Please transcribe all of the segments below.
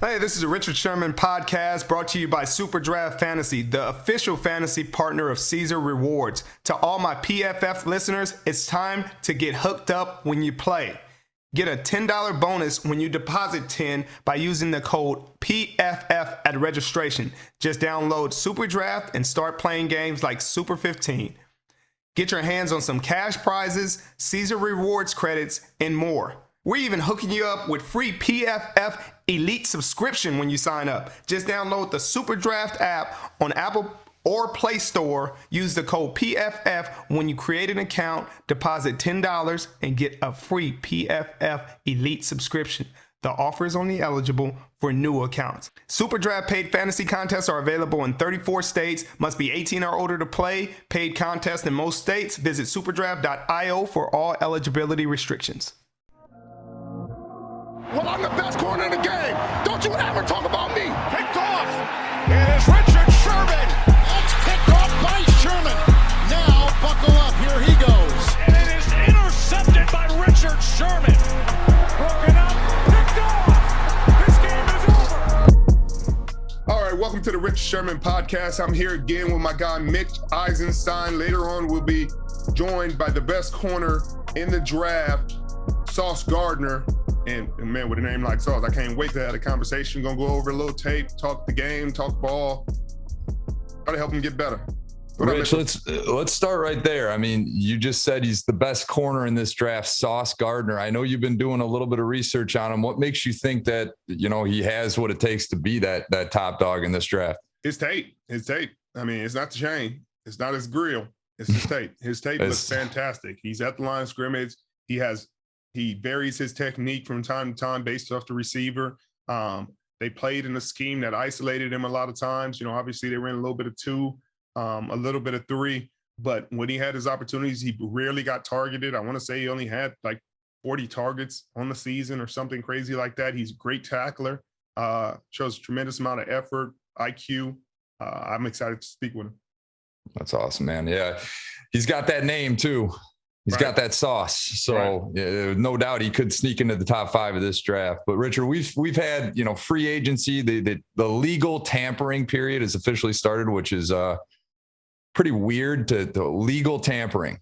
Hey, this is a Richard Sherman podcast brought to you by Super Draft Fantasy, the official fantasy partner of Caesar Rewards. To all my PFF listeners, it's time to get hooked up when you play. Get a $10 bonus when you deposit 10 by using the code PFF at registration. Just download Super Draft and start playing games like Super 15. Get your hands on some cash prizes, Caesar Rewards credits, and more. We're even hooking you up with free PFF Elite subscription when you sign up. Just download the Super Draft app on Apple or Play Store. Use the code PFF when you create an account, deposit $10, and get a free PFF Elite subscription. The offer is only eligible for new accounts. Super Draft paid fantasy contests are available in 34 states. Must be 18 or older to play. Paid contests in most states. Visit superdraft.io for all eligibility restrictions. Well, I'm the best corner in the game. Don't you ever talk about me. Picked off. It is Richard Sherman. It's picked off by Sherman. Now, buckle up. Here he goes. And it is intercepted by Richard Sherman. Broken up. Picked off. This game is over. All right, welcome to the Richard Sherman podcast. I'm here again with my guy, Mitch Eisenstein. Later on, we'll be joined by the best corner in the draft, Sauce Gardner. And man, with a name like Sauce, I can't wait to have a conversation. Gonna go over a little tape, talk the game, talk ball, try to help him get better. Rich, let's start right there. I mean, you just said he's the best corner in this draft, Sauce Gardner. I know you've been doing a little bit of research on him. What makes you think that, you know, he has what it takes to be that top dog in this draft? His tape. I mean, it's not the chain. It's not his grill. It's his tape. His tape looks fantastic. He's at the line of scrimmage. He varies his technique from time to time based off the receiver. They played in a scheme that isolated him a lot of times. You know, obviously they ran a little bit of 2, a little bit of 3. But when he had his opportunities, he rarely got targeted. I want to say he only had like 40 targets on the season or something crazy like that. He's a great tackler, shows a tremendous amount of effort, IQ. I'm excited to speak with him. That's awesome, man. Yeah, he's got that name too. He's got that sauce. So no doubt he could sneak into the top 5 of this draft. But Richard, we've had, you know, free agency, the legal tampering period has officially started, which is pretty weird to legal tampering.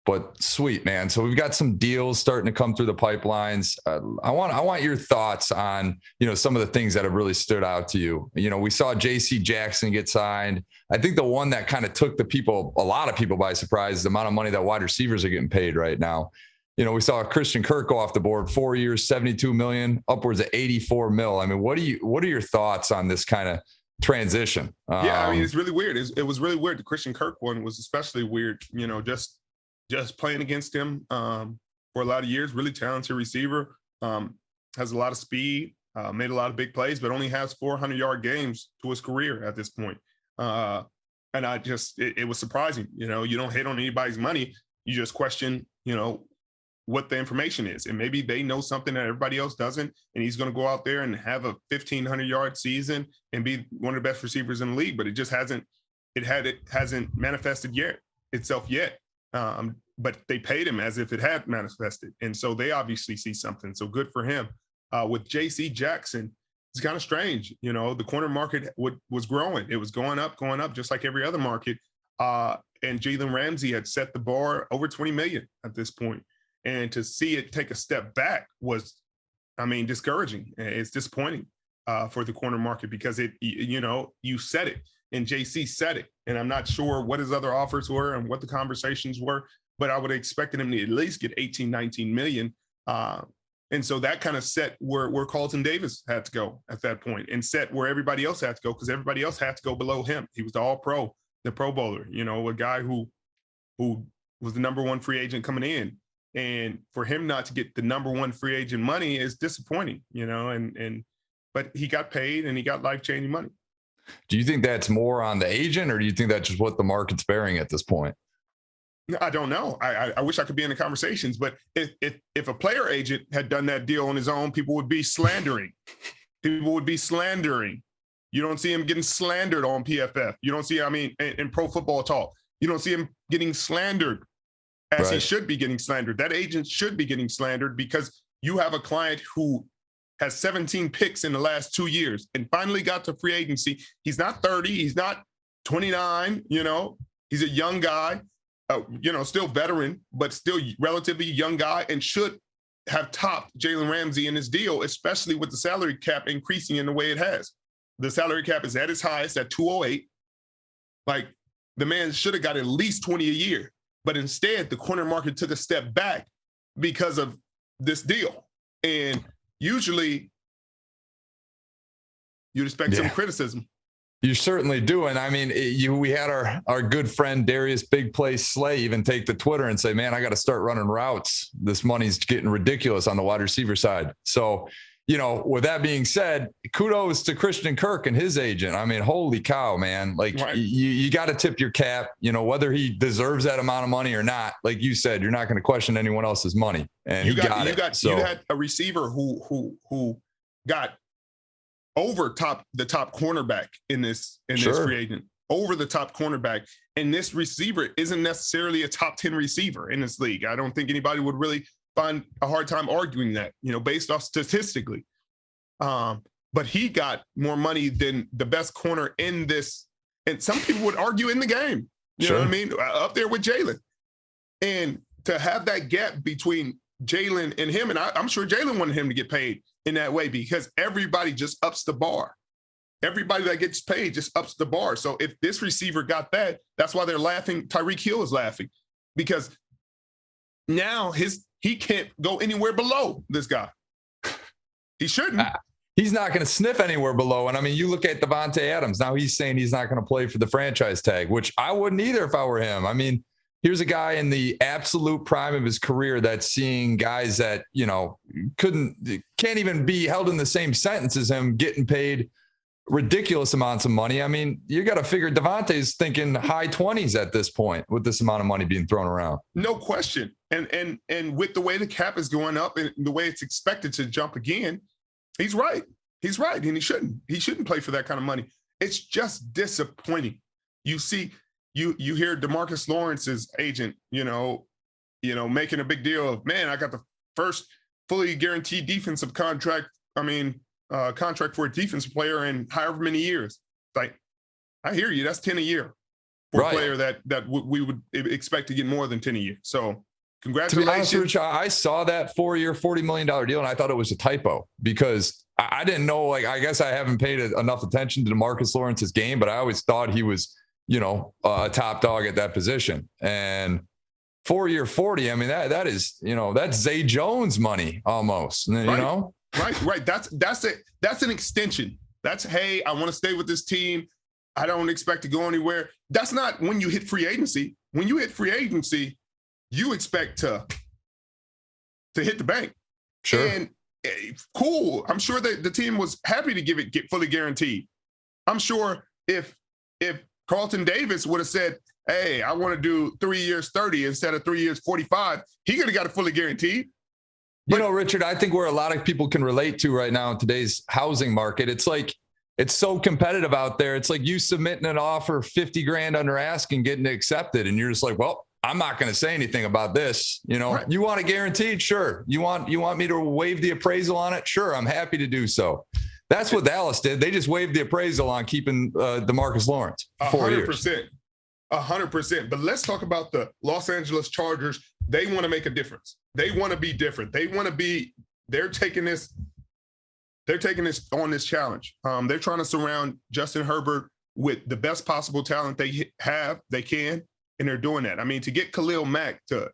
But sweet, man. So we've got some deals starting to come through the pipelines. I want your thoughts on, you know, some of the things that have really stood out to you. You know, we saw J.C. Jackson get signed. I think the one that kind of took a lot of people by surprise, is the amount of money that wide receivers are getting paid right now. You know, we saw Christian Kirk go off the board, 4 years, $72 million, upwards of $84 million. I mean, what are your thoughts on this kind of transition? Yeah, I mean, it's really weird. It was really weird. The Christian Kirk one was especially weird, you know, just playing against him for a lot of years. Really talented receiver, has a lot of speed, made a lot of big plays, but only has 400-yard games to his career at this point. And it was surprising. You know, you don't hit on anybody's money. You just question, you know, what the information is. And maybe they know something that everybody else doesn't. And he's going to go out there and have a 1,500-yard season and be one of the best receivers in the league. But it just hasn't manifested itself yet. But they paid him as if it had manifested. And so they obviously see something. So good for him. With J.C. Jackson, it's kind of strange. You know, the corner market was growing. It was going up, just like every other market. And Jalen Ramsey had set the bar over $20 million at this point. And to see it take a step back was, I mean, discouraging. It's disappointing for the corner market because you said it. And JC said it, and I'm not sure what his other offers were and what the conversations were, but I would have expected him to at least get 18, 19 million. And so that kind of set where Carlton Davis had to go at that point and set where everybody else had to go, because everybody else had to go below him. He was the all-pro, the Pro Bowler, you know, a guy who was the number 1 free agent coming in. And for him not to get the number 1 free agent money is disappointing, you know, but he got paid and he got life-changing money. Do you think that's more on the agent, or do you think that's just what the market's bearing at this point? I don't know. I wish I could be in the conversations, but if a player agent had done that deal on his own, people would be slandering. You don't see him getting slandered on PFF. You don't see, I mean, in Pro Football Talk, you don't see him getting slandered as he should be getting slandered. That agent should be getting slandered because you have a client who has 17 picks in the last 2 years and finally got to free agency. He's not 30. He's not 29. He's a young guy, still veteran, but still relatively young guy, and should have topped Jalen Ramsey in his deal, especially with the salary cap increasing in the way it has. The salary cap is at its highest at 208. Like, the man should have got at least 20 a year, but instead the corner market took a step back because of this deal. And usually you'd expect some criticism. You certainly do. And I mean, we had our good friend Darius Big Play Slay even take to Twitter and say, man, I got to start running routes. This money's getting ridiculous on the wide receiver side. So, with that being said, kudos to Christian Kirk and his agent. I mean, holy cow, man. Like, right. you got to tip your cap, whether he deserves that amount of money or not. Like you said, you're not going to question anyone else's money. And you had a receiver who got over the top cornerback in this free agent, over the top cornerback. And this receiver isn't necessarily a top 10 receiver in this league. I don't think anybody would really find a hard time arguing that, based off statistically. But he got more money than the best corner in this. And some people would argue in the game, you know what I mean? Up there with Jalen. And to have that gap between Jalen and him, and I'm sure Jalen wanted him to get paid in that way, because everybody just ups the bar. Everybody that gets paid just ups the bar. So if this receiver got that, that's why they're laughing. Tyreek Hill is laughing, because now he can't go anywhere below this guy. He shouldn't. He's not going to sniff anywhere below. And I mean, you look at Devontae Adams. Now he's saying he's not going to play for the franchise tag, which I wouldn't either if I were him. I mean, here's a guy in the absolute prime of his career that's seeing guys that, can't even be held in the same sentence as him getting paid ridiculous amounts of money. I mean, you got to figure Devontae's thinking high 20s at this point with this amount of money being thrown around. No question. And with the way the cap is going up and the way it's expected to jump again, he's right. He's right. And he shouldn't play for that kind of money. It's just disappointing. You see, you hear DeMarcus Lawrence's agent, making a big deal of, man, I got the first fully guaranteed defensive contract. Contract for a defensive player in however many years. Like, I hear you. That's 10 a year for a player that we would expect to get more than 10 a year. So congratulations. To be honest with you, I saw that 4-year, $40 million deal, and I thought it was a typo, because I didn't know, I guess I haven't paid enough attention to DeMarcus Lawrence's game, but I always thought he was, a top dog at that position. And 4-year 40, I mean, that is, that's Zay Jones money almost, Right. That's it. That's an extension. That's, hey, I want to stay with this team. I don't expect to go anywhere. That's not when you hit free agency. When you hit free agency, you expect to hit the bank. Sure. And cool. I'm sure that the team was happy to get fully guaranteed. I'm sure if Carlton Davis would have said, hey, I want to do 3 years 30 instead of 3 years 45, he could have got it fully guaranteed. Richard, I think where a lot of people can relate to right now in today's housing market, it's like, it's so competitive out there. It's like you submitting an offer $50,000 under ask and getting it accepted. And you're just like, well, I'm not going to say anything about this. Right. You want it guaranteed? Sure. You want me to waive the appraisal on it? Sure. I'm happy to do so. That's what Dallas did. They just waived the appraisal on keeping DeMarcus Lawrence. 4 years. 100%. But let's talk about the Los Angeles Chargers. They want to make a difference. They want to be different. They're taking this on this challenge. They're trying to surround Justin Herbert with the best possible talent they can, and they're doing that. I mean, to get Khalil Mack to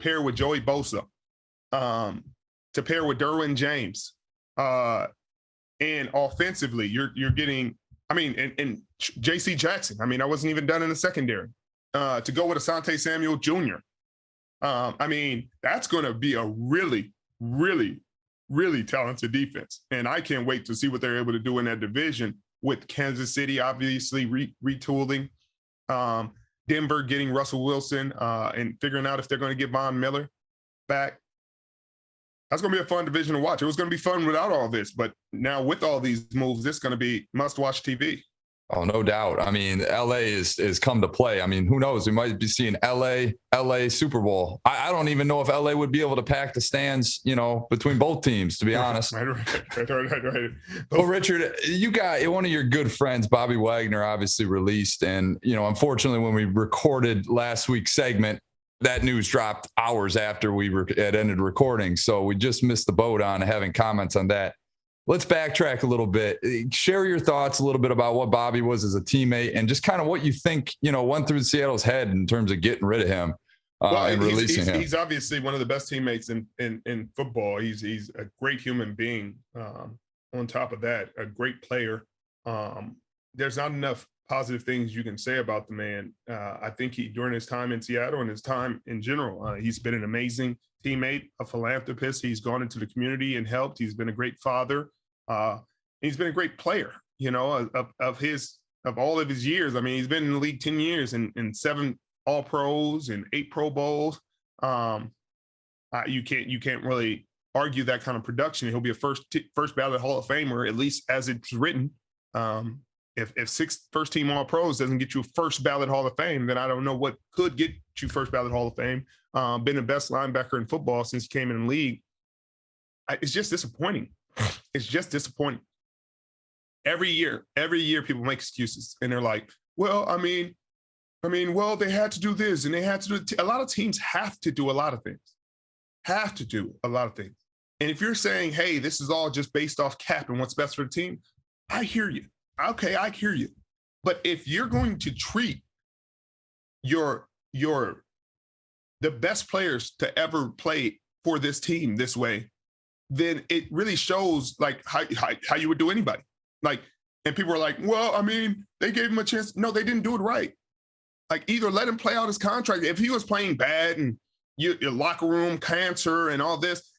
pair with Joey Bosa, to pair with Derwin James, and offensively, you're getting, and J.C. Jackson. I wasn't even done in the secondary. To go with Asante Samuel Jr. That's going to be a really, really, really talented defense. And I can't wait to see what they're able to do in that division with Kansas City, obviously retooling, Denver getting Russell Wilson, and figuring out if they're going to get Von Miller back. That's going to be a fun division to watch. It was going to be fun without all this, but now with all these moves, it's going to be must-watch TV. Oh, no doubt. I mean, LA is come to play. I mean, who knows? We might be seeing LA Super Bowl. I don't even know if LA would be able to pack the stands, between both teams, to be honest. Right. Well, Richard, you got one of your good friends, Bobby Wagner, obviously released. And, unfortunately, when we recorded last week's segment, that news dropped hours after we had ended recording. So we just missed the boat on having comments on that. Let's backtrack a little bit. Share your thoughts a little bit about what Bobby was as a teammate and just kind of what you think, went through Seattle's head in terms of getting rid of him and releasing him. He's obviously one of the best teammates in football. He's a great human being. On top of that, a great player. There's not enough positive things you can say about the man. I think during his time in Seattle and his time in general, he's been an amazing teammate, a philanthropist. He's gone into the community and helped. He's been a great father. He's been a great player, of all of his years. I mean, he's been in the league 10 years and 7 All-Pros and 8 Pro Bowls. You can't really argue that kind of production. He'll be a first ballot Hall of Famer, at least as it's written. If 6 first-team All-Pros doesn't get you a first ballot Hall of Fame, then I don't know what could get you first ballot Hall of Fame. Been the best linebacker in football since he came in the league. It's just disappointing. It's just disappointing. Every year, people make excuses, and they're like, well, they had to do this, and they had to do a lot of teams have to do a lot of things. And if you're saying, hey, this is all just based off cap and what's best for the team, I hear you. Okay, I hear you. But if you're going to treat the best players to ever play for this team this way, then it really shows like how you would do anybody. Like, and people are like, well, they gave him a chance. No, they didn't do it right. Like, either let him play out his contract. If he was playing bad and your locker room cancer and all this,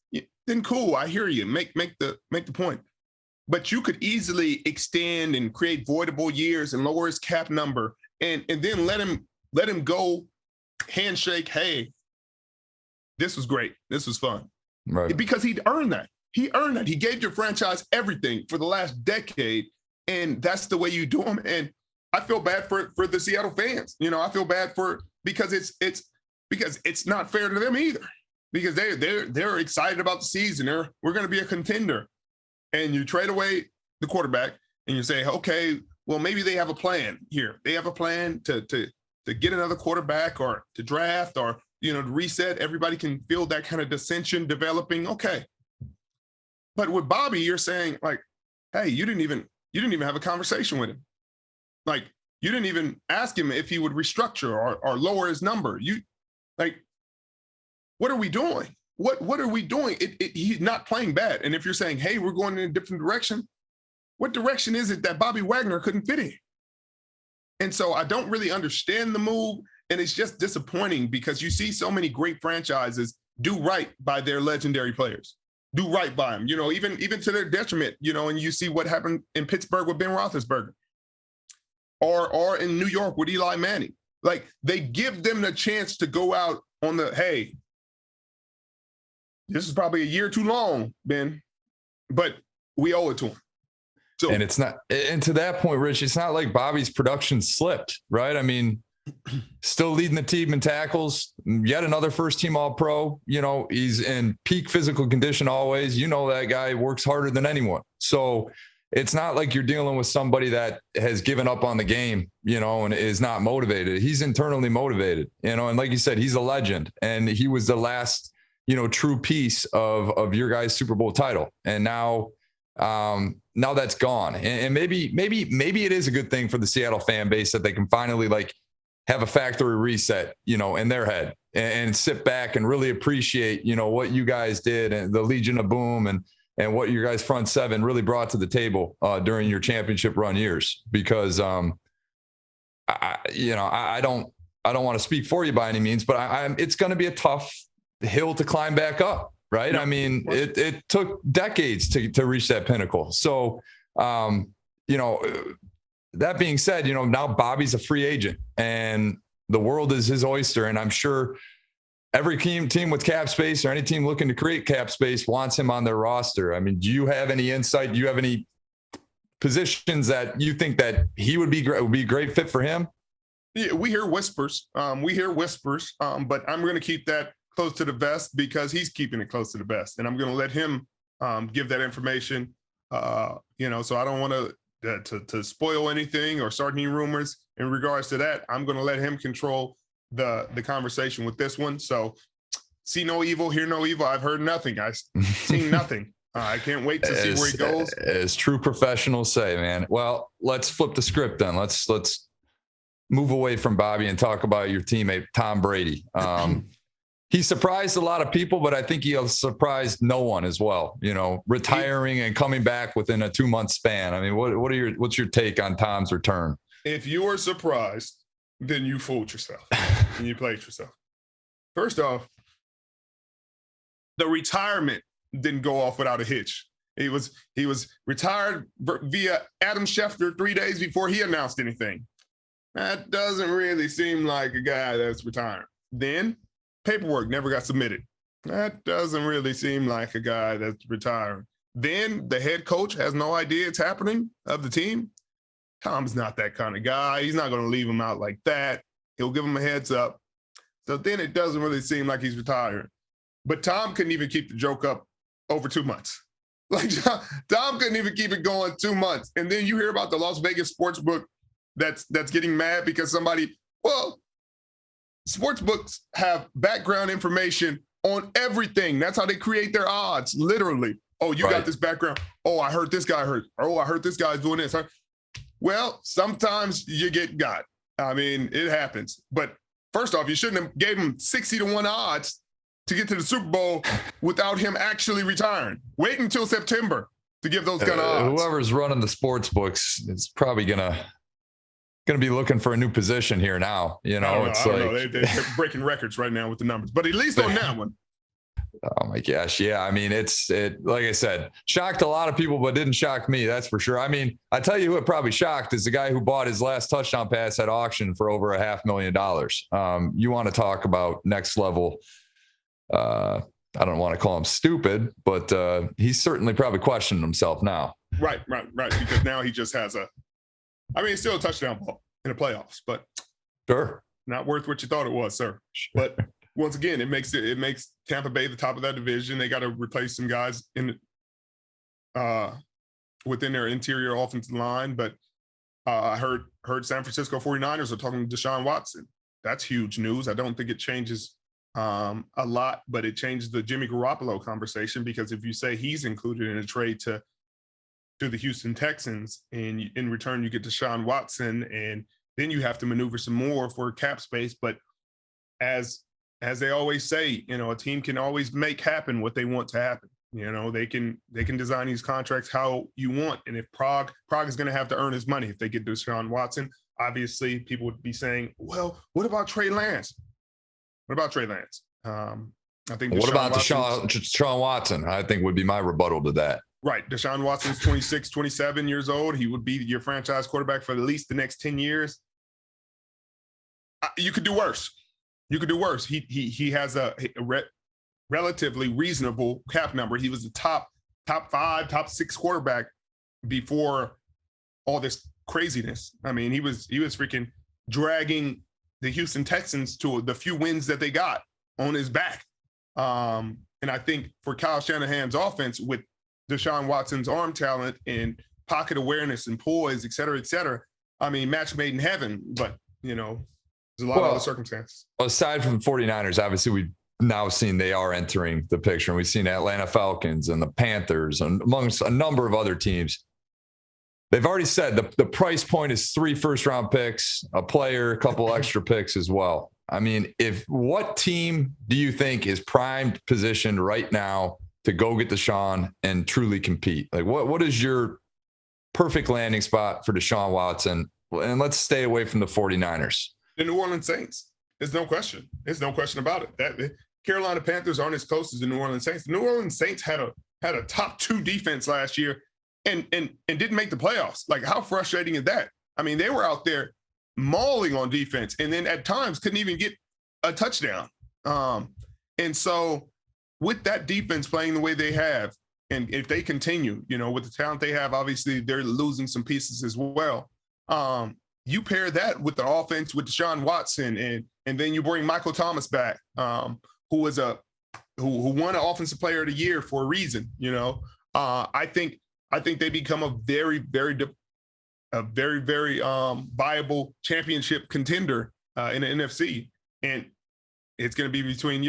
then cool. I hear you. Make the point. But you could easily extend and create voidable years and lower his cap number and then let him go handshake. Hey, this was great. This was fun. Right. Because he'd earned that. He earned that. He gave your franchise everything for the last decade. And that's the way you do them. And I feel bad for the Seattle fans. I feel bad because it's not fair to them either. Because they're excited about the season. We're going to be a contender. And you trade away the quarterback and you say, okay, well, maybe they have a plan here. They have a plan to get another quarterback or to draft or, to reset. Everybody can feel that kind of dissension developing. Okay. But with Bobby, you're saying like, hey, you didn't even have a conversation with him. Like, you didn't even ask him if he would restructure or lower his number. What are we doing? What are we doing? He's not playing bad. And if you're saying, hey, we're going in a different direction, what direction is it that Bobby Wagner couldn't fit in? And so I don't really understand the move. And it's just disappointing because you see so many great franchises do right by their legendary players, do right by them, even to their detriment, and you see what happened in Pittsburgh with Ben Roethlisberger or in New York with Eli Manning. Like, they give them the chance to go out on hey, this is probably a year too long, Ben, but we owe it to him. So, and it's not, and to that point, Rich, it's not like Bobby's production slipped, right? Still leading the team in tackles, yet another first team All-Pro. He's in peak physical condition always. That guy works harder than anyone. So it's not like you're dealing with somebody that has given up on the game, and is not motivated. He's internally motivated, and like you said, he's a legend, and he was the last, true piece of your guys' Super Bowl title. And now that's gone. And maybe it is a good thing for the Seattle fan base that they can finally have a factory reset, in their head and sit back and really appreciate, what you guys did and the Legion of Boom and what your guys' front seven really brought to the table during your championship run years. Because I don't want to speak for you by any means, but it's going to be a tough hill to climb back up. Right. Yeah. It took decades to reach that pinnacle. So, that being said, now Bobby's a free agent and the world is his oyster. And I'm sure every team with cap space or any team looking to create cap space wants him on their roster. Do you have any insight? Do you have any positions that you think that he would be a great fit for him? Yeah, we hear whispers. But I'm going to keep that close to the vest because he's keeping it close to the vest, and I'm going to let him give that information. So I don't want to spoil anything or start any rumors in regards to that. I'm going to let him control the conversation with this one. So see no evil, hear no evil. I've heard nothing. I've seen nothing. I can't wait to see where he goes. As true professionals say, man. Well, let's flip the script then. Let's move away from Bobby and talk about your teammate, Tom Brady. He surprised a lot of people, but I think he surprised no one as well, retiring and coming back within a 2-month span. I mean, what's your take on Tom's return? If you were surprised, then you fooled yourself and you played yourself. First off, the retirement didn't go off without a hitch. He was retired via Adam Schefter 3 days before he announced anything. That doesn't really seem like a guy that's retiring. Then paperwork never got submitted. That doesn't really seem like a guy that's retiring. Then the head coach has no idea it's happening of the team. Tom's not that kind of guy. He's not going to leave him out like that. He'll give him a heads up. So then it doesn't really seem like he's retiring. But Tom couldn't even keep the joke up over 2 months. Like Tom couldn't even keep it going 2 months. And then you hear about the Las Vegas sportsbook that's getting mad because sportsbooks have background information on everything. That's how they create their odds, literally. Oh, you got this background. Oh, I heard this guy hurt. Oh, I heard this guy's doing this. Well, sometimes you get got. I mean, it happens. But first off, you shouldn't have gave him 60-1 odds to get to the Super Bowl without him actually retiring. Wait until September to give those kind of odds. Whoever's running the sports books is probably gonna be looking for a new position here now. I don't know. They're breaking records right now with the numbers, but at least on that one. Oh my gosh. Yeah. I mean, it like I said, shocked a lot of people, but didn't shock me. That's for sure. I mean, I tell you who it probably shocked is the guy who bought his last touchdown pass at auction for over $500,000. You want to talk about next level. I don't want to call him stupid, but he's certainly probably questioning himself now. Right. Because now he just has it's still a touchdown ball in the playoffs, but sure, not worth what you thought it was, sir. But once again, it makes Tampa Bay the top of that division. They got to replace some guys within their interior offensive line. But I heard San Francisco 49ers are talking to Deshaun Watson. That's huge news. I don't think it changes a lot, but it changes the Jimmy Garoppolo conversation because if you say he's included in a trade to the Houston Texans and in return you get Deshaun Watson and then you have to maneuver some more for cap space. But as they always say, a team can always make happen what they want to happen. They can design these contracts how you want. And if Prague is going to have to earn his money if they get Deshaun Watson, obviously people would be saying, well, what about Trey Lance? I think what about Deshaun Watson? I think would be my rebuttal to that. Right. Deshaun Watson's 26, 27 years old. He would be your franchise quarterback for at least the next 10 years. You could do worse. He has a relatively reasonable cap number. He was the top 5, top 6 quarterback before all this craziness. I mean, he was freaking dragging the Houston Texans to the few wins that they got on his back. And I think for Kyle Shanahan's offense with Deshaun Watson's arm talent and pocket awareness and poise, et cetera, I mean, match made in heaven, but, there's a lot of other circumstances. Aside from the 49ers, obviously we've now seen they are entering the picture. And we've seen Atlanta Falcons and the Panthers and amongst a number of other teams. They've already said the price point is 3 first-round picks, a player, a couple extra picks as well. I mean, what team do you think is primed positioned right now to go get Deshaun and truly compete? Like, what is your perfect landing spot for Deshaun Watson? And let's stay away from the 49ers. The New Orleans Saints. There's no question. There's no question about it. That Carolina Panthers aren't as close as the New Orleans Saints. The New Orleans Saints had a top 2 defense last year and didn't make the playoffs. Like, how frustrating is that? I mean, they were out there mauling on defense and then at times couldn't even get a touchdown. And so with that defense playing the way they have, And if they continue, with the talent they have, obviously they're losing some pieces as well. You pair that with the offense with Deshaun Watson, and then you bring Michael Thomas back, who won an Offensive Player of the Year for a reason. I think they become a very, very viable championship contender in the NFC, and it's going to be between.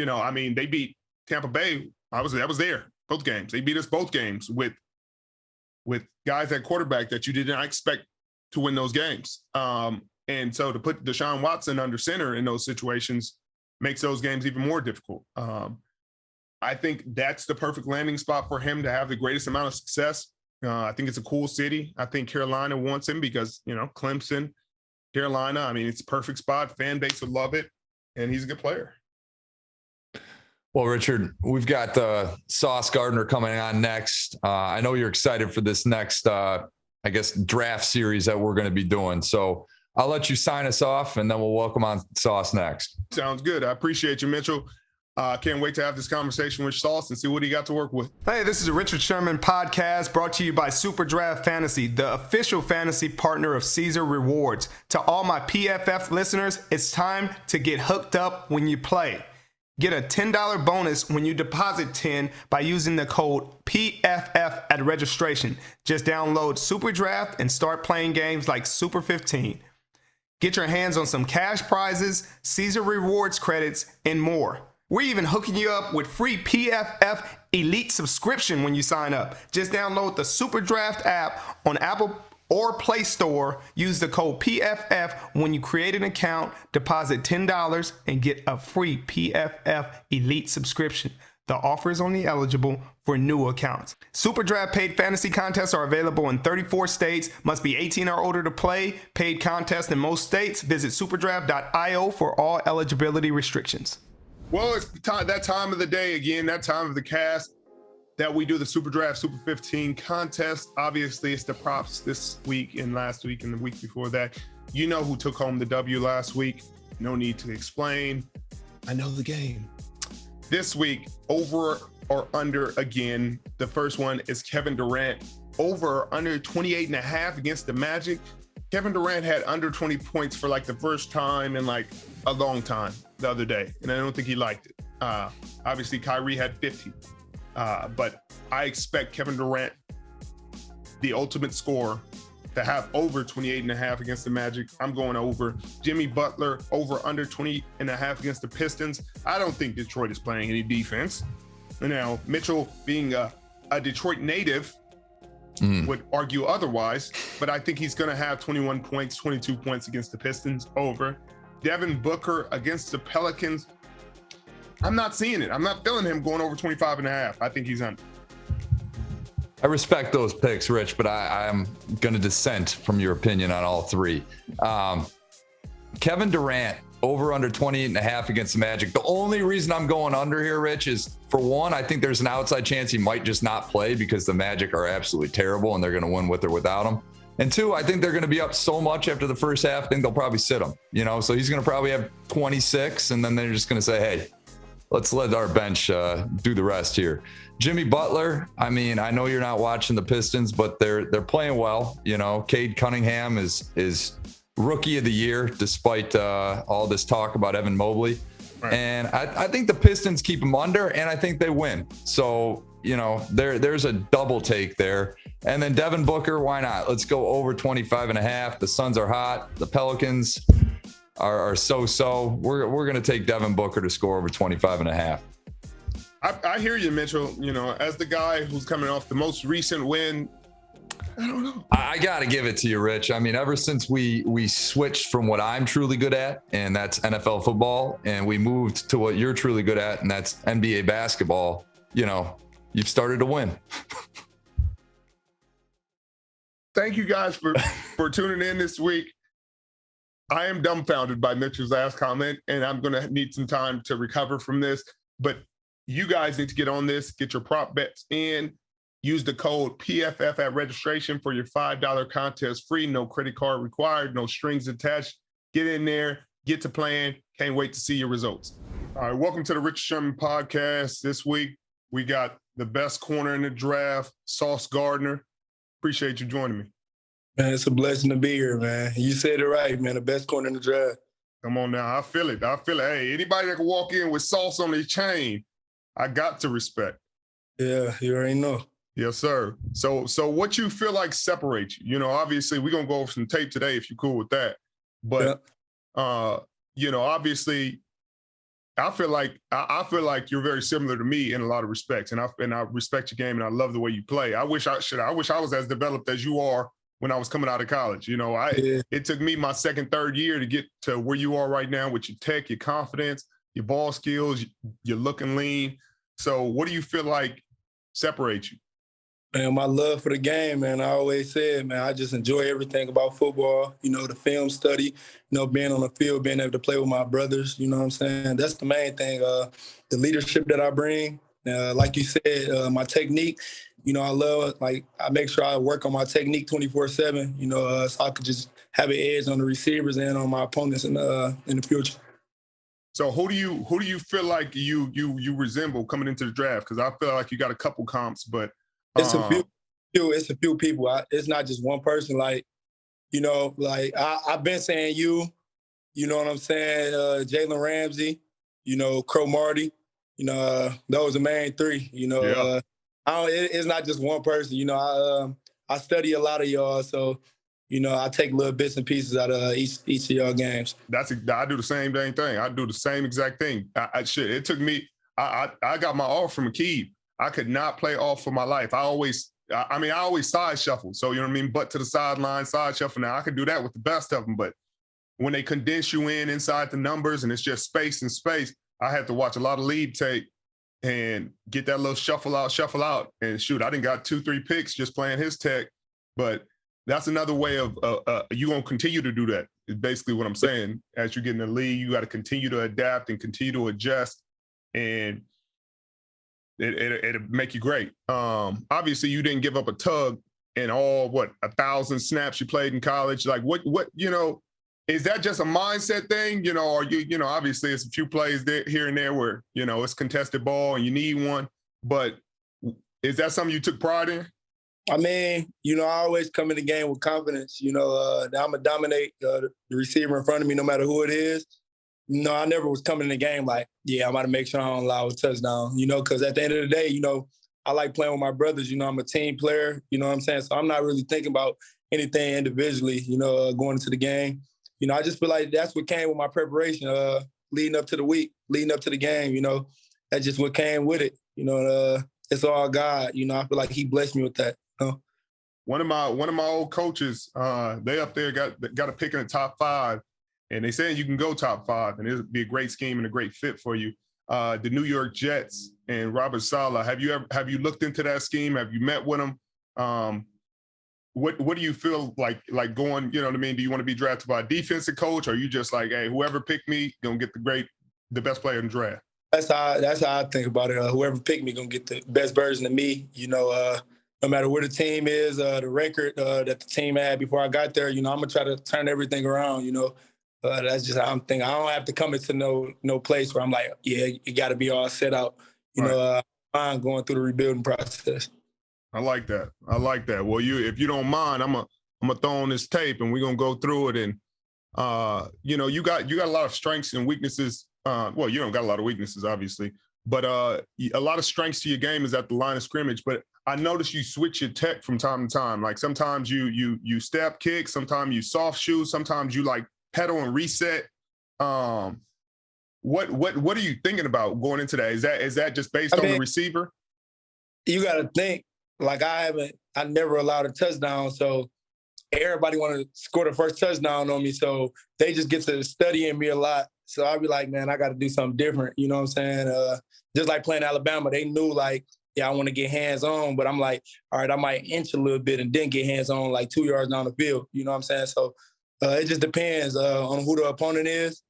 They beat Tampa Bay. That was there both games. They beat us both games with guys at quarterback that you did not expect to win those games. And so to put Deshaun Watson under center in those situations makes those games even more difficult. I think that's the perfect landing spot for him to have the greatest amount of success. I think it's a cool city. I think Carolina wants him because, Clemson, Carolina, it's a perfect spot. Fan base would love it, and he's a good player. Well, Richard, we've got Sauce Gardner coming on next. I know you're excited for this next, draft series that we're going to be doing. So I'll let you sign us off, and then we'll welcome on Sauce next. Sounds good. I appreciate you, Mitchell. Can't wait to have this conversation with Sauce and see what he got to work with. Hey, this is a Richard Sherman podcast brought to you by Super Draft Fantasy, the official fantasy partner of Caesar Rewards. To all my PFF listeners, it's time to get hooked up when you play. Get a $10 bonus when you deposit 10 by using the code PFF at registration. Just download Super Draft and start playing games like Super 15. Get your hands on some cash prizes, Caesar Rewards credits, and more. We're even hooking you up with free PFF Elite subscription when you sign up. Just download the Super Draft app on Apple or Play Store. Use the code PFF when you create an account, deposit $10, and get a free PFF Elite subscription. The offer is only eligible for new accounts. Super Draft paid fantasy contests are available in 34 states. Must be 18 or older to play. Paid contests in most states. Visit superdraft.io for all eligibility restrictions. Well, it's that time of the day again, that time of the cast that we do the Super Draft Super 15 contest. Obviously, it's the props this week and last week and the week before that. You know who took home the W last week. No need to explain. I know the game. This week, over or under again. The first one is Kevin Durant. Over or under 28.5 against the Magic. Kevin Durant had under 20 points for the first time in a long time the other day, and I don't think he liked it. Obviously, Kyrie had 50, but I expect Kevin Durant, the ultimate scorer, to have over 28.5 against the Magic. I'm going over. Jimmy Butler, over under 20.5 against the Pistons. I don't think Detroit is playing any defense. Now, Mitchell, being a Detroit native, would argue otherwise, but I think he's going to have 21 points, 22 points against the Pistons, over. Devin Booker against the Pelicans. I'm not seeing it. I'm not feeling him going over 25.5. I think he's under. I respect those picks, Rich, but I'm going to dissent from your opinion on all three. Kevin Durant, over under 28.5 against the Magic. The only reason I'm going under here, Rich, is for one, I think there's an outside chance he might just not play because the Magic are absolutely terrible and they're going to win with or without him. And two, I think they're going to be up so much after the first half, I think they'll probably sit him, so he's going to probably have 26 and then they're just going to say, hey, let's let our bench do the rest here. Jimmy Butler, I know you're not watching the Pistons, but they're playing well. Cade Cunningham is rookie of the year, despite all this talk about Evan Mobley. Right. And I think the Pistons keep him under, and I think they win. So, there's a double take there. And then Devin Booker, why not? Let's go over 25.5. The Suns are hot. The Pelicans are so-so. We're going to take Devin Booker to score over 25.5. I hear you, Mitchell. As the guy who's coming off the most recent win, I don't know. I got to give it to you, Rich. Ever since we switched from what I'm truly good at, and that's NFL football, and we moved to what you're truly good at, and that's NBA basketball, you've started to win. Thank you guys for tuning in this week. I am dumbfounded by Mitchell's last comment, and I'm going to need some time to recover from this. But you guys need to get on this, get your prop bets in. Use the code PFF at registration for your $5 contest free. No credit card required, no strings attached. Get in there, get to playing. Can't wait to see your results. All right, welcome to the Richard Sherman podcast. This week, we got the best corner in the draft, Sauce Gardner. Appreciate you joining me. Man, it's a blessing to be here, man. You said it right, man. The best corner in the draft. Come on now. I feel it. Hey, anybody that can walk in with Sauce on their chain, I got to respect. Yeah, you already know. Yes, sir. So what you feel like separates you? You know, obviously we're gonna go over some tape today if you're cool with that. But you know, obviously I feel like you're very similar to me in a lot of respects. And I respect your game and I love the way you play. I wish I was as developed as you are when I was coming out of college. You know, it took me my second, third year to get to where you are right now with your tech, your confidence, your ball skills, you're looking lean. So what do you feel like separates you? Man, my love for the game, man. I always said, man, I just enjoy everything about football. You know, the film study, you know, being on the field, being able to play with my brothers, you know what I'm saying? That's the main thing. The leadership that I bring, like you said, my technique, you know, I love, like, I make sure I work on my technique 24/7, you know, so I could just have an edge on the receivers and on my opponents in the future. So who do you feel like you resemble coming into the draft? Because I feel like you got a couple comps, but it's a few people. It's not just one person. Like, you know, like I've been saying you know what I'm saying? Jalen Ramsey, you know, Crow Marty, you know, those are the main three. You know, it's not just one person. You know, I study a lot of y'all, so you know, I take little bits and pieces out of each of y'all games. I do the same dang thing. I do the same exact thing. It took me. I got my off from Akeem. I could not play off for my life. I always side shuffle. So, you know what I mean? Butt to the sideline, side shuffle. Now, I could do that with the best of them. But when they condense you inside the numbers and it's just space and space, I had to watch a lot of lead tape and get that little shuffle out. And shoot, I done got 2-3 picks just playing his tech. But that's another way of you going to continue to do that is basically what I'm saying. As you get in the league, you got to continue to adapt and continue to adjust. And it'll make you great. Obviously, you didn't give up a tug in all 1,000 snaps you played in college. Like what you know, is that just a mindset thing? You know, or you know, obviously it's a few plays there, here and there where you know it's contested ball and you need one. But is that something you took pride in? I mean, you know, I always come in the game with confidence. You know, that I'm gonna dominate the receiver in front of me, no matter who it is. No, I never was coming in the game like, yeah, I'm about to make sure I don't allow a touchdown, you know, because at the end of the day, you know, I like playing with my brothers. You know, I'm a team player, you know what I'm saying? So I'm not really thinking about anything individually, you know, going into the game. You know, I just feel like that's what came with my preparation leading up to the week, leading up to the game, you know. That's just what came with it. You know, it's all God. You know, I feel like he blessed me with that, you know. One of my old coaches, they up there got a pick in the top 5. And they said you can go top 5, and it'd be a great scheme and a great fit for you. The New York Jets and Robert Saleh. Have you looked into that scheme? Have you met with them? What do you feel like going? You know what I mean? Do you want to be drafted by a defensive coach, or are you just like, hey, whoever picked me gonna get the best player in the draft? That's how I think about it. Whoever picked me gonna get the best version of me. You know, no matter where the team is, the record that the team had before I got there. You know, I'm gonna try to turn everything around. You know. That's just how I'm thinking. I don't have to come into no place where I'm like, yeah, you got to be all set out. You know, I'm going through the rebuilding process. I like that. Well, if you don't mind, I'm gonna throw on this tape and we're gonna go through it. And you know, you got a lot of strengths and weaknesses. Well, you don't got a lot of weaknesses, obviously, but a lot of strengths to your game is at the line of scrimmage. But I noticed you switch your tech from time to time. Like sometimes you step kick, sometimes you soft shoe, sometimes you like pedal and reset. What are you thinking about going into that? Is that just based on the receiver? You got to think. Like I never allowed a touchdown, so everybody want to score the first touchdown on me. So they just get to studying me a lot. So I'll be like, man, I got to do something different. You know what I'm saying? Just like playing Alabama, they knew like, yeah, I want to get hands on, but I'm like, all right, I might inch a little bit and then get hands on like 2 yards down the field. You know what I'm saying? So it just depends on who the opponent is.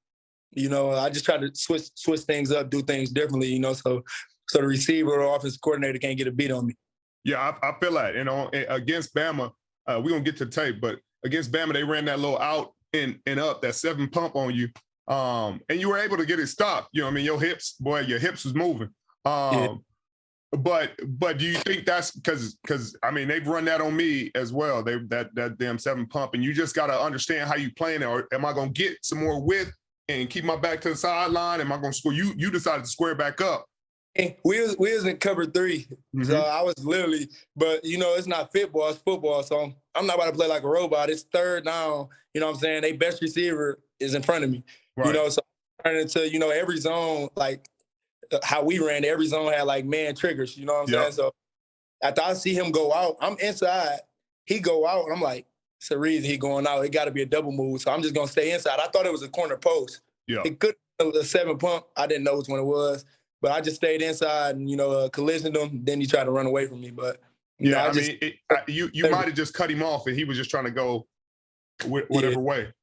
You know, I just try to switch things up, do things differently, you know, so the receiver or offensive coordinator can't get a beat on me. Yeah, I feel that. You know, against Bama, we're going to get to the tape, but against Bama, they ran that little out and up, that 7 pump on you. And you were able to get it stopped. You know what I mean? Your hips was moving. But do you think that's because I mean they've run that on me as well? They that damn 7 pump, and you just got to understand how you playing it. Or am I gonna get some more width and keep my back to the sideline? Am I gonna square? You decided to square back up. We was in cover 3, so I was literally. But it's not football; it's football. So I'm not about to play like a robot. It's third down. You know what I'm saying? They best receiver is in front of me. Right. So I'm turning into every zone like. How we ran, every zone had like man triggers, you know what I'm saying? So after I see him go out, I'm inside, he go out, and I'm like, it's a reason he going out. It got to be a double move, so I'm just going to stay inside. I thought it was a corner post. Yeah. It could have been a 7 pump. I didn't know which one it was, but I just stayed inside and, collisioned him. Then he tried to run away from me, but you might have just cut him off, and he was just trying to go whatever way.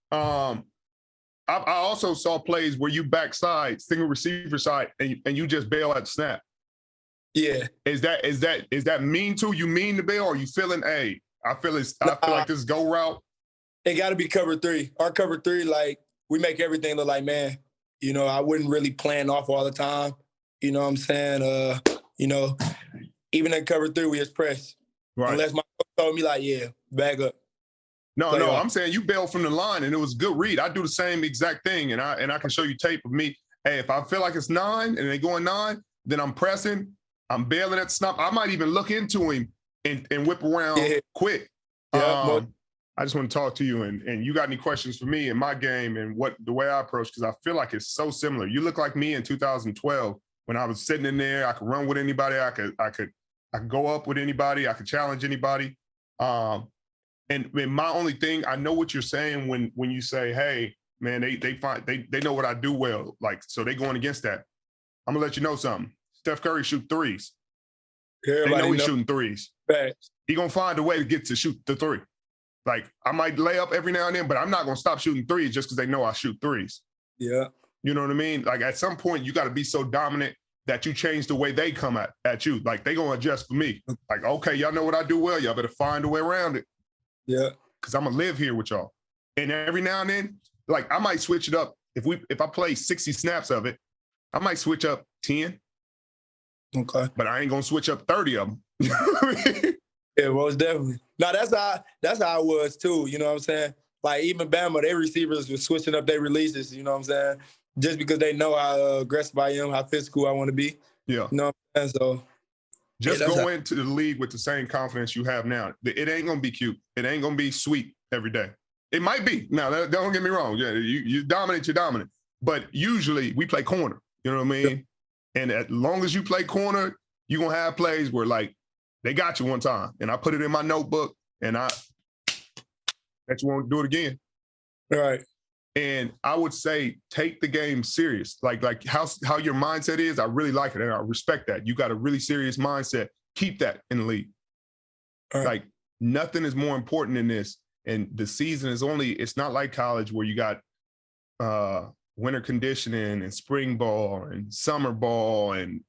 I also saw plays where you backside, single receiver side, and you just bail at the snap. Yeah. Is that mean to you? Mean to bail, or you feeling? Hey, I feel like this go route. It got to be cover 3. Our cover 3, like we make everything look like man. I wouldn't really plan off all the time. You know what I'm saying? Even in cover 3, we just press. Right. Unless my coach told me like, yeah, back up. No, I'm saying you bailed from the line, and it was a good read. I do the same exact thing, and I can show you tape of me. Hey, if I feel like it's 9 and they going 9, then I'm pressing. I'm bailing at the snap. I might even look into him and whip around quick. Yeah, I just want to talk to you, and you got any questions for me in my game and the way I approach, because I feel like it's so similar. You look like me in 2012 when I was sitting in there. I could run with anybody. I could go up with anybody. I could challenge anybody. And my only thing, I know what you're saying when you say, hey, man, they know what I do well. Like, so they going against that. I'm gonna let you know something. Steph Curry shoot threes. They know he's shooting threes. Right. He gonna find a way to get to shoot the 3. Like, I might lay up every now and then, but I'm not gonna stop shooting threes just because they know I shoot threes. Yeah. You know what I mean? Like, at some point, you got to be so dominant that you change the way they come at you. Like, they gonna adjust for me. Like, okay, y'all know what I do well. Y'all better find a way around it. Yeah. Because I'm gonna live here with y'all. And every now and then, like, I might switch it up. If I play 60 snaps of it, I might switch up 10. Okay. But I ain't gonna switch up 30 of them. You know what I mean? Yeah, most definitely. No, that's how I was too. You know what I'm saying? Like even Bama, their receivers were switching up their releases. You know what I'm saying? Just because they know how aggressive I am, how physical I want to be. Yeah. You know what I'm saying? So just go into the league with the same confidence you have now. It ain't gonna be cute. It ain't gonna be sweet every day. It might be. Now, don't get me wrong. Yeah, you dominate, you're dominant. But usually we play corner. You know what I mean? Yeah. And as long as you play corner, you're gonna have plays where like they got you one time, and I put it in my notebook, and I bet you won't do it again. Right. And I would say take the game serious. Like how your mindset is, I really like it, and I respect that. You got a really serious mindset. Keep that in the league. Right. Like nothing is more important than this. And the season is it's not like college where you got winter conditioning and spring ball and summer ball, and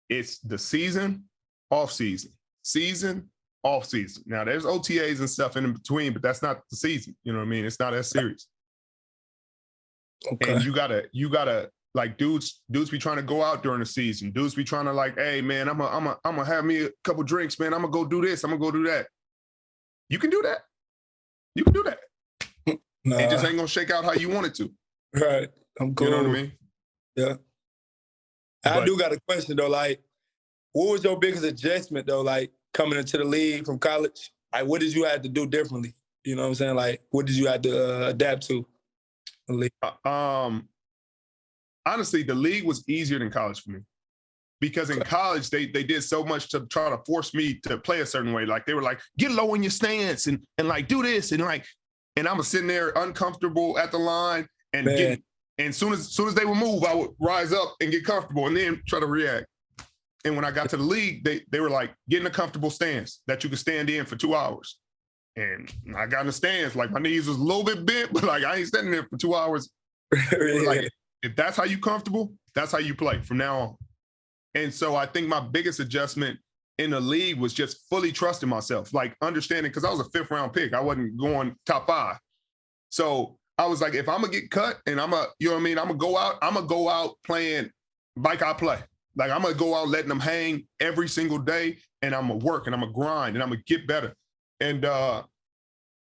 it's the season, off season, season, off season. Now there's OTAs and stuff in between, but that's not the season. You know what I mean? It's not as serious. Okay. And you gotta like dudes be trying to go out during the season. Dudes be trying to like, hey man, I'm gonna have me a couple drinks, man. I'm gonna go do this. I'm gonna go do that. You can do that. You can do that. Nah. It just ain't gonna shake out how you want it to. Right. I'm cool. You know what I mean? Yeah. I do got a question though. Like, what was your biggest adjustment though? Like coming into the league from college, like what did you have to do differently? You know what I'm saying? Like, what did you have to adapt to? Honestly, the league was easier than college for me because in college they did so much to try to force me to play a certain way. Like they were like, get low in your stance and like do this and I'm sitting there uncomfortable at the line and soon as they would move, I would rise up and get comfortable and then try to react. And when I got to the league, they were like, get in a comfortable stance that you could stand in for 2 hours. And I got in the stands, like my knees was a little bit bent, but like I ain't standing there for 2 hours. Like if that's how you comfortable, that's how you play from now on. And so I think my biggest adjustment in the league was just fully trusting myself, like understanding, because I was a 5th round pick. I wasn't going top 5. So I was like, if I'm gonna get cut and you know what I mean? I'm gonna go out playing like I play. Like I'm gonna go out letting them hang every single day, and I'm gonna work and I'm gonna grind and I'm gonna get better. And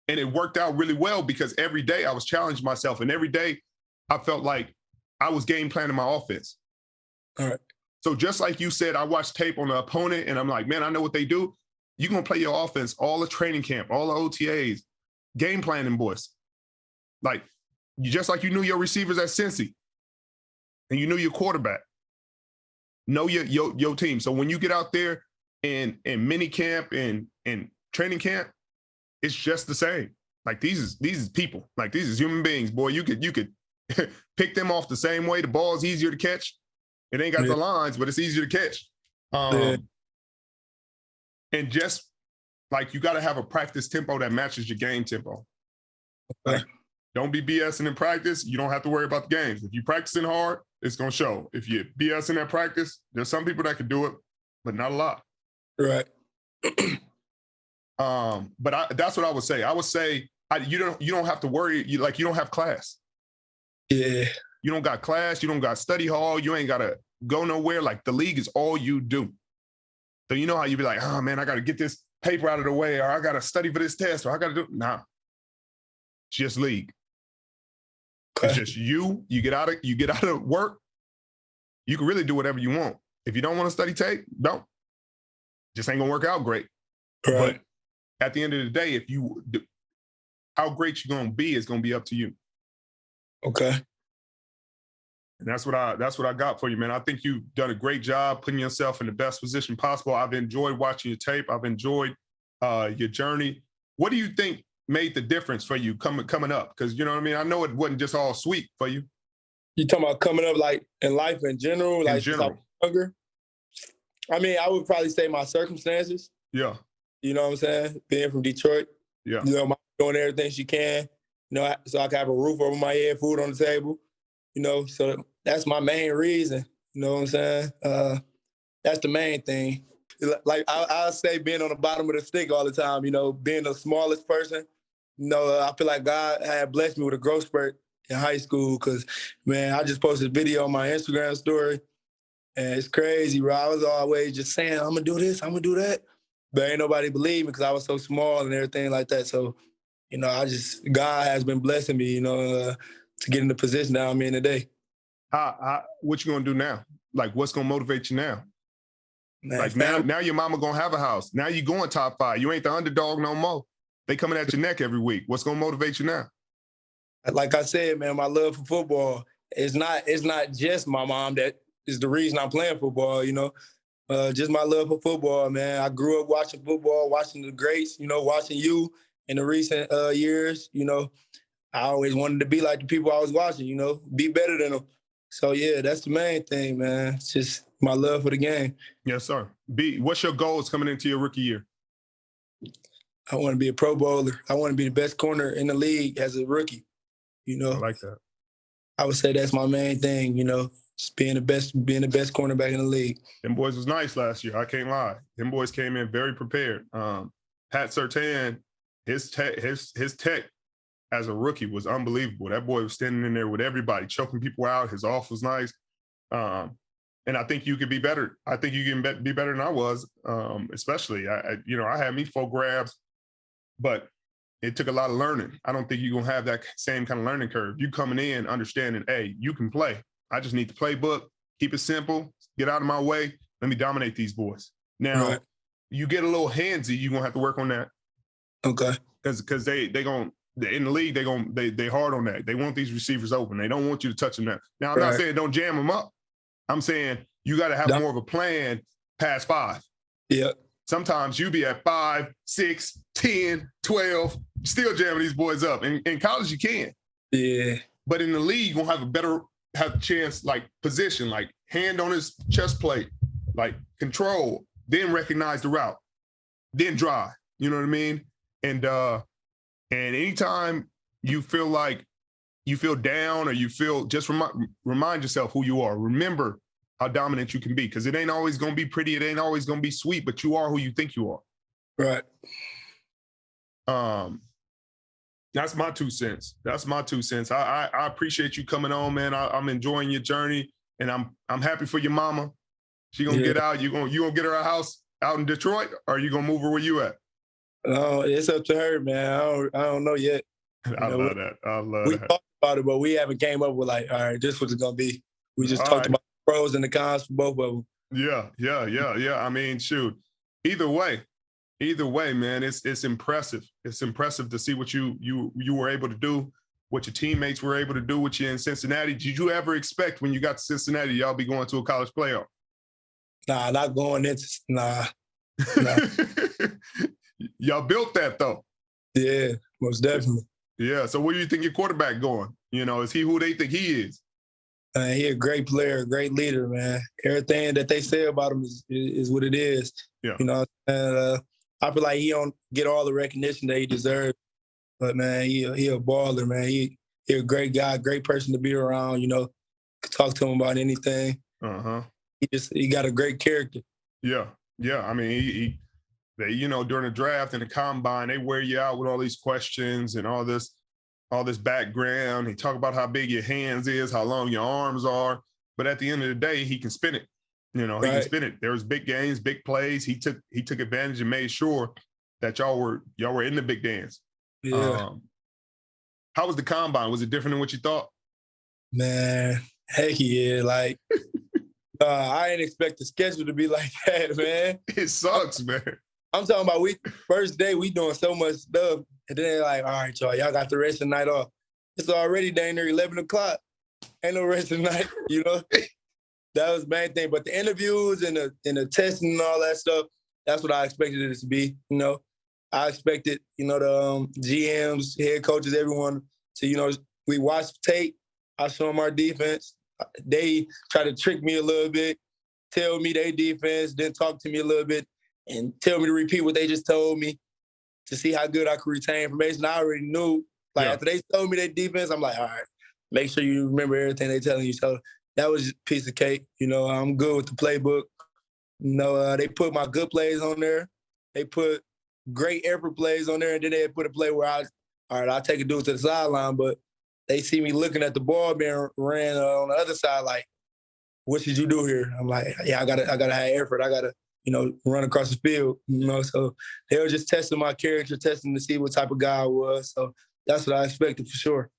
it worked out really well because every day I was challenging myself, and every day I felt like I was game planning my offense. All right. So just like you said, I watched tape on the opponent, and I'm like, man, I know what they do. You're gonna play your offense all the training camp, all the OTAs, game planning, boys. Like just like you knew your receivers at Cincy, and you knew your quarterback. Know your team. So when you get out there in mini camp and training camp, it's just the same. Like these is people. Like these is human beings. Boy, you could pick them off the same way. The ball's easier to catch. It ain't got the lines, but it's easier to catch. And just like you got to have a practice tempo that matches your game tempo. Like, don't be BSing in practice. You don't have to worry about the games. If you're practicing hard, it's going to show. If you're BSing at practice, there's some people that can do it, but not a lot. Right. But that's what I would say. I would say you don't have to worry. You don't have class. Yeah. You don't got class. You don't got study hall. You ain't got to go nowhere. Like the league is all you do. So you know how you be like, oh man, I got to get this paper out of the way, or I got to study for this test, or I got to do. Nah. It's just league. Okay. It's just you get out of work. You can really do whatever you want. If you don't want to study tape, don't. Just ain't gonna work out great. Right. But at the end of the day, how great you're gonna be is gonna be up to you. Okay. And that's what I got for you, man. I think you've done a great job putting yourself in the best position possible. I've enjoyed watching your tape. I've enjoyed your journey. What do you think made the difference for you coming up? Because you know what I mean? I know it wasn't just all sweet for you. You talking about coming up like in life in general? In like general. Younger? I mean, I would probably say my circumstances. Yeah. You know what I'm saying? Being from Detroit. Yeah. You know, doing everything she can, you know, so I can have a roof over my head, food on the table, you know. So that's my main reason. You know what I'm saying? That's the main thing. Like I'll say being on the bottom of the stick all the time, you know, being the smallest person. You know, I feel like God had blessed me with a growth spurt in high school because, man, I just posted a video on my Instagram story, and it's crazy, bro. I was always just saying, I'm going to do this, I'm going to do that. But ain't nobody believe me because I was so small and everything like that. So, you know, God has been blessing me, you know, to get in the position that I'm in today. What you going to do now? Like, what's going to motivate you now? Man, like now your mama going to have a house. Now you going top 5. You ain't the underdog no more. They coming at your neck every week. What's going to motivate you now? Like I said, man, my love for football, it's not just my mom that is the reason I'm playing football, you know. Just my love for football, man. I grew up watching football, watching the greats, you know, watching you in the recent years, you know. I always wanted to be like the people I was watching, you know, be better than them. So, yeah, that's the main thing, man. It's just my love for the game. Yes, sir. What's your goals coming into your rookie year? I want to be a Pro Bowler. I want to be the best corner in the league as a rookie, you know. I like that. I would say that's my main thing, you know, just being the best cornerback in the league. Them boys was nice last year. I can't lie. Them boys came in very prepared. Pat Surtain, his tech as a rookie was unbelievable. That boy was standing in there with everybody, choking people out. His off was nice. And I think you could be better. I think you can be better than I was, especially. I had me 4 grabs, but it took a lot of learning. I don't think you're going to have that same kind of learning curve. You coming in understanding, hey, you can play. I just need the playbook, keep it simple, get out of my way, let me dominate these boys. Now, You get a little handsy, you're going to have to work on that. Okay. Because they going in the league, they hard on that. They want these receivers open. They don't want you to touch them. Now I'm not saying don't jam them up. I'm saying you got to have more of a plan past 5. Yeah. Sometimes you be at 5, 6, 10, 12, still jamming these boys up. In college, you can. Yeah. But in the league, you're going to have a chance, like position, like hand on his chest plate, like control, then recognize the route, then drive. You know what I mean? And anytime you feel like you feel down or you feel, just remind yourself who you are. Remember how dominant you can be, because it ain't always going to be pretty. It ain't always going to be sweet, but you are who you think you are. Right. That's my 2 cents. I appreciate you coming on, man. I'm enjoying your journey, and I'm happy for your mama. She gonna get out. You gonna get her a house out in Detroit, or are you gonna move her where you at? It's up to her, man. I don't know yet. I love that. We talked about it, but we haven't came up with like, all right, this is what it's gonna be. We just talked about the pros and the cons for both of them. Yeah. I mean, shoot. Either way, man, it's impressive. It's impressive to see what you were able to do, what your teammates were able to do with you in Cincinnati. Did you ever expect when you got to Cincinnati, y'all be going to a college playoff? Nah, not going into nah. Y'all built that though. Yeah, most definitely. Yeah. So where do you think your quarterback going? You know, is he who they think he is? He a great player, a great leader, man. Everything that they say about him is what it is. Yeah. You know, and I feel like he don't get all the recognition that he deserves. But man, he a baller, man. He a great guy, great person to be around. You know, could talk to him about anything. He got a great character. Yeah. I mean, they, you know, during the draft and the combine, they wear you out with all these questions and all this background. He talk about how big your hands is, how long your arms are, but at the end of the day, he can spin it. You know, he can spin it. There was big games, big plays. He took advantage and made sure that y'all were in the big dance. Yeah. How was the combine? Was it different than what you thought? Man, heck yeah! Like, I didn't expect the schedule to be like that, man. It sucks, man. I'm talking about first day we doing so much stuff, and then they're like, all right, y'all got the rest of the night off. It's already dang near 11 o'clock. Ain't no rest of the night, you know? That was the main thing. But the interviews and the testing and all that stuff, that's what I expected it to be, you know? I expected, you know, the GMs, head coaches, everyone to, you know, we watch tape. I show them our defense. They try to trick me a little bit, tell me their defense, then talk to me a little bit, and tell me to repeat what they just told me to see how good I could retain information. I already knew. Like, after they told me their defense, I'm like, all right, make sure you remember everything they're telling you. So that was just a piece of cake. You know, I'm good with the playbook. You know, they put my good plays on there. They put great effort plays on there, and then they put a play where I'll take a dude to the sideline, but they see me looking at the ball being ran on the other side, like, what should you do here? I'm like, yeah, I gotta have effort. I gotta, you know, run across the field, you know. So they were just testing my character, testing to see what type of guy I was. So that's what I expected for sure.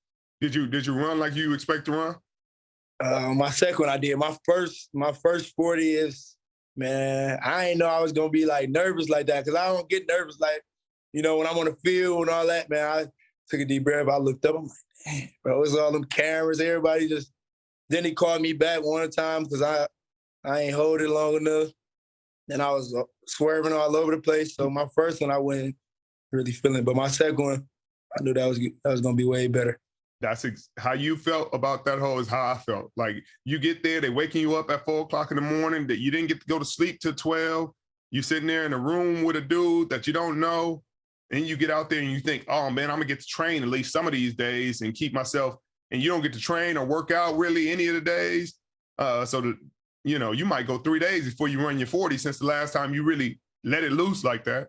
Did you run like you expect to run? My second one I did. My first 40 is, man, I didn't know I was gonna be like nervous like that, because I don't get nervous like, you know, when I'm on the field and all that, man. I took a deep breath. I looked up. I'm like, damn, bro, it's all them cameras. Everybody just. Then he called me back one time because I ain't hold it long enough. And I was swerving all over the place. So my first one, I wasn't really feeling. But my second one, I knew that was going to be way better. That's how you felt about that hole is how I felt. Like, you get there, they waking you up at 4 o'clock in the morning, that you didn't get to go to sleep till 12. You sitting there in a room with a dude that you don't know. And you get out there and you think, oh, man, I'm going to get to train at least some of these days and keep myself. And you don't get to train or work out really any of the days. So that, you know, you might go 3 days before you run your 40 since the last time you really let it loose like that.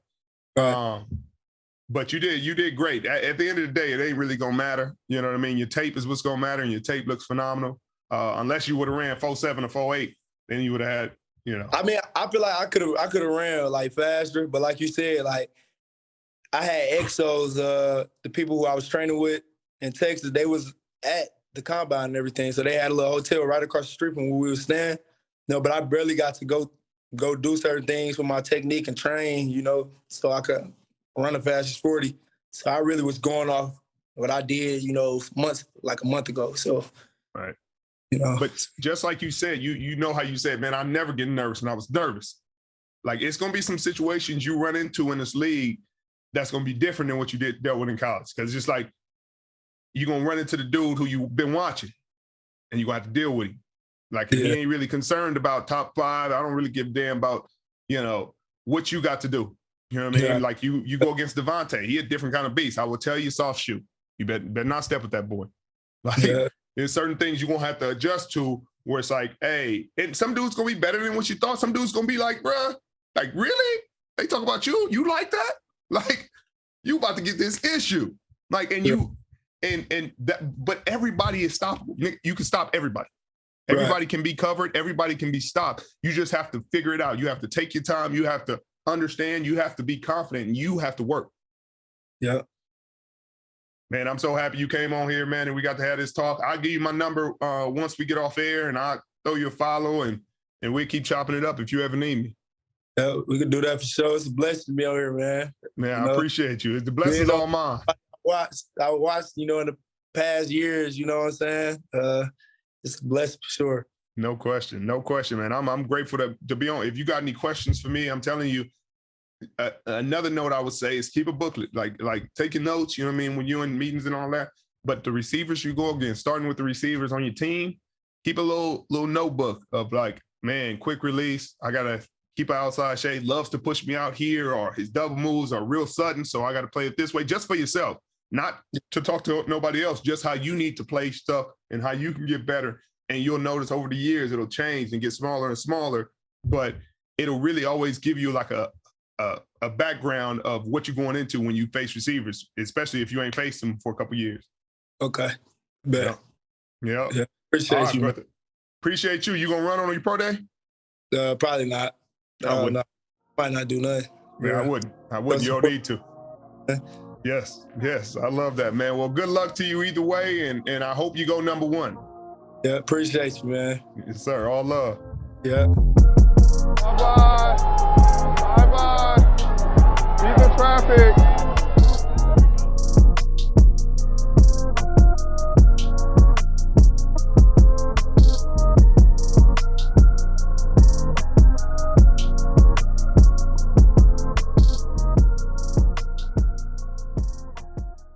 Right. But you did great. At the end of the day, it ain't really gonna matter. You know what I mean? Your tape is what's gonna matter, and your tape looks phenomenal. Unless you would have ran 4.7 or 4.8, then you would have had, you know. I mean, I feel like I could have ran like faster, but like you said, like I had exos, the people who I was training with in Texas, they was at the combine and everything. So they had a little hotel right across the street from where we were staying. No, but I barely got to go do certain things with my technique and train, you know, so I could run the fastest 40. So I really was going off what I did, you know, a month ago. So, right. You know. But just like you said, you know how you said, man, I'm never getting nervous, and I was nervous. Like, it's going to be some situations you run into in this league that's going to be different than what you dealt with in college. Because it's just like, you're going to run into the dude who you've been watching, and you're going to have to deal with him. Like, he ain't really concerned about top 5. I don't really give a damn about, you know, what you got to do. You know what I mean? Yeah. Like, you go against Devontae. He a different kind of beast. I will tell you, soft shoe. You better not step with that boy. Like, there's certain things you're going to have to adjust to where it's like, hey, and some dude's going to be better than what you thought. Some dude's going to be like, bruh, like, really? They talk about you? You like that? Like, you about to get this issue. Like, and you... And that, but everybody is stoppable. You can stop everybody. Everybody can be covered. Everybody can be stopped. You just have to figure it out. You have to take your time. You have to understand. You have to be confident, and you have to work. Yeah. Man, I'm so happy you came on here, man, and we got to have this talk. I'll give you my number once we get off air, and I'll throw you a follow, and we'll keep chopping it up if you ever need me. Yeah, we can do that for sure. It's a blessing to be out here, man. Man, I appreciate you. The blessing's all mine. I watched, in the past years, you know what I'm saying? It's a blessing for sure. No question, man. I'm grateful to be on. If you got any questions for me, I'm telling you. Another note I would say is keep a booklet, like taking notes. You know what I mean, when you're in meetings and all that. But the receivers you go against, starting with the receivers on your team, keep a little notebook of like, man, quick release. I gotta keep an outside shade. Loves to push me out here, or his double moves are real sudden, so I got to play it this way, just for yourself, not to talk to nobody else. Just how you need to play stuff and how you can get better. And you'll notice over the years it'll change and get smaller and smaller, but it'll really always give you like a background of what you're going into when you face receivers, especially if you ain't faced them for a couple years. Okay. Bet. Yeah. Appreciate you. Brother. Appreciate you. You gonna run on your pro day? Probably not. No, might not do nothing. Yeah, I wouldn't. You don't need to. Yes. I love that, man. Well, good luck to you either way, and I hope you go number one. Yeah, appreciate you, man. Yes, sir. All love. Yeah. Bye-bye. Bye-bye. Be in traffic.